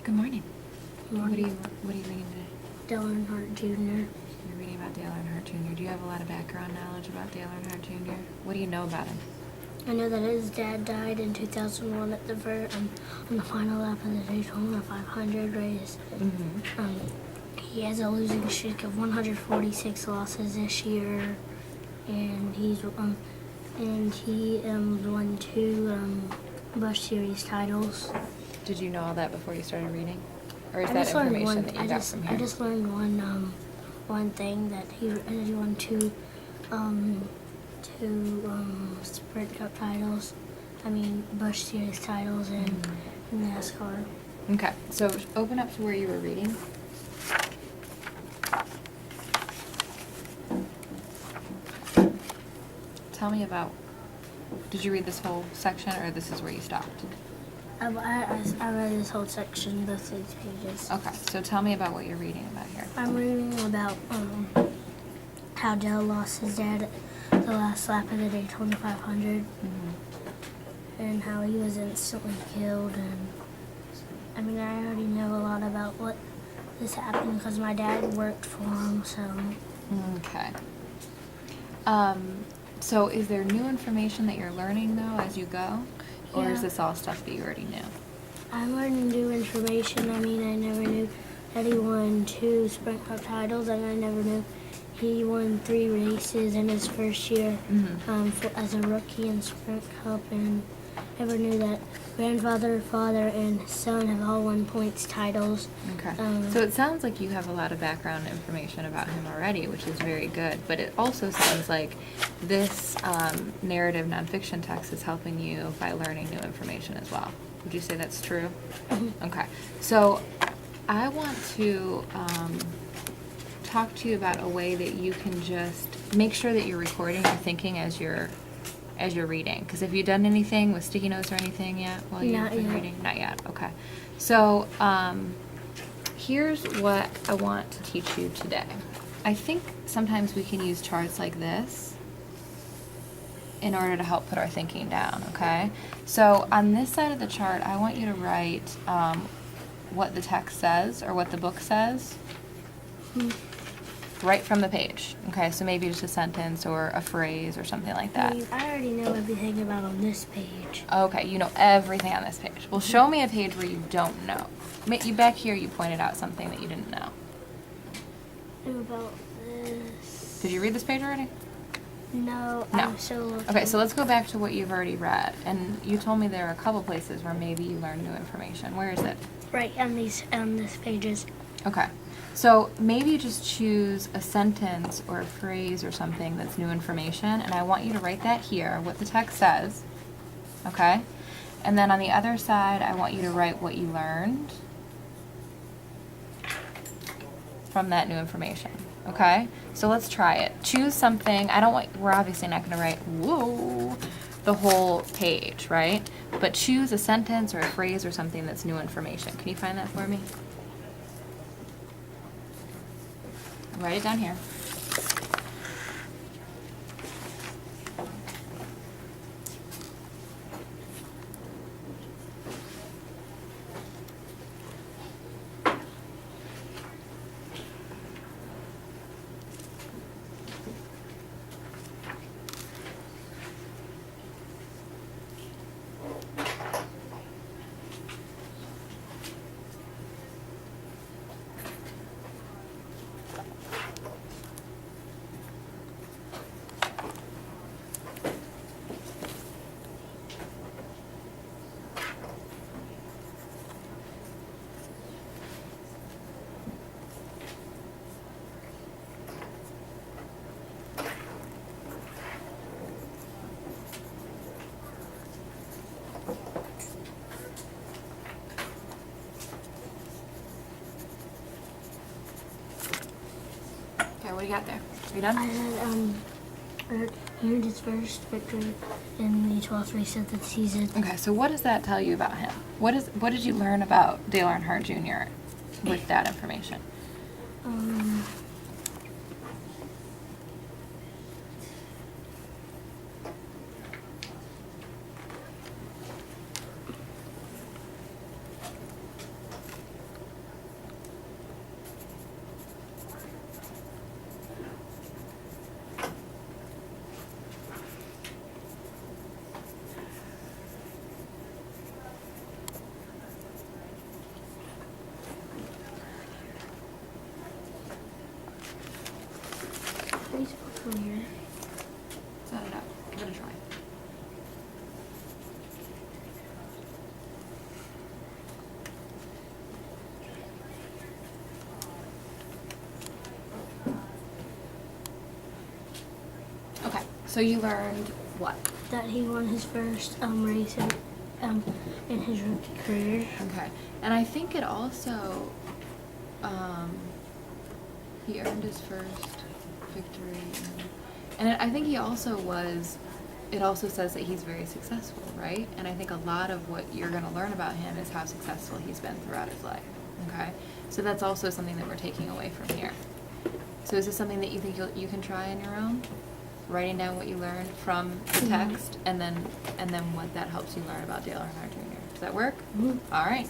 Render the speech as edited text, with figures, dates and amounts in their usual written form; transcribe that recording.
Good morning. Morning. What are you reading today? Dale Earnhardt Jr. You're reading about Dale Earnhardt Jr. Do you have a lot of background knowledge about Dale Earnhardt Jr.? What do you know about him? I know that his dad died in 2001 at on the final lap of the Daytona 500 race. Mm-hmm. He has a losing streak of 146 losses this year, and he won 2 Busch Series titles. Did you know all that before you started reading? Or is I that just learned information one. that you got from here? I just learned one thing that he won 2 Sprint Cup titles. I mean Busch Series titles in NASCAR. Okay, so open up to where you were reading. Tell me about, did you read this whole section or this is where you stopped? I read this whole section, both these pages. Okay, so tell me about what you're reading about here. I'm reading about how Dale lost his dad at the last lap of the Daytona 500, and how he was instantly killed. And I mean, I already know a lot about what this happened because my dad worked for him. So Okay. So is there new information that you're learning though as you go? Or is Yeah. this all stuff that you already knew? I'm learning new information. I mean, I never knew that he won 2 Sprint Cup titles, and I never knew he won 3 races in his first year as a rookie in Sprint Cup, and never knew that grandfather, father, and son have all won points titles. Okay. So it sounds like you have a lot of background information about him already, which is very good. But it also sounds like this narrative nonfiction text is helping you by learning new information as well. Would you say that's true? Okay. So I want to talk to you about a way that you can just make sure that you're recording your thinking as you're reading. Because have you done anything with sticky notes or anything yet while you've been reading? Not yet. Okay. So here's what I want to teach you today. I think sometimes we can use charts like this in order to help put our thinking down, okay? So on this side of the chart, I want you to write what the text says or what the book says right from the page, okay? So maybe just a sentence or a phrase or something like that. I already know everything about on this page. Okay, you know everything on this page. Well, show me a page where you don't know. You back here, you pointed out something that you didn't know. About this. Did you read this page already? No, No. I'm still looking. Okay, so let's go back to what you've already read. And you told me there are a couple places where maybe you learned new information. Where is it? Right on this pages. Okay. So maybe just choose a sentence or a phrase or something that's new information, and I want you to write that here, what the text says, okay? And then on the other side, I want you to write what you learned from that new information, okay? So let's try it. Choose something. We're obviously not going to write, whoa, the whole page, right? But choose a sentence or a phrase or something that's new information. Can you find that for me? Write it down here. Okay, what do you got there? Are you done? I had earned his first victory in the 12th race of the season. Okay, so what does that tell you about him? What did you learn about Dale Earnhardt Jr. with that information? So you learned what? That he won his first race in his rookie career. Okay. And I think it also, he earned his first victory. And I think he also it also says that he's very successful, right? And I think a lot of what you're going to learn about him is how successful he's been throughout his life. Okay? So that's also something that we're taking away from here. So is this something that you think you can try on your own? Writing down what you learned from the text and then what that helps you learn about Dale Earnhardt Jr. Does that work? Mhm. All right.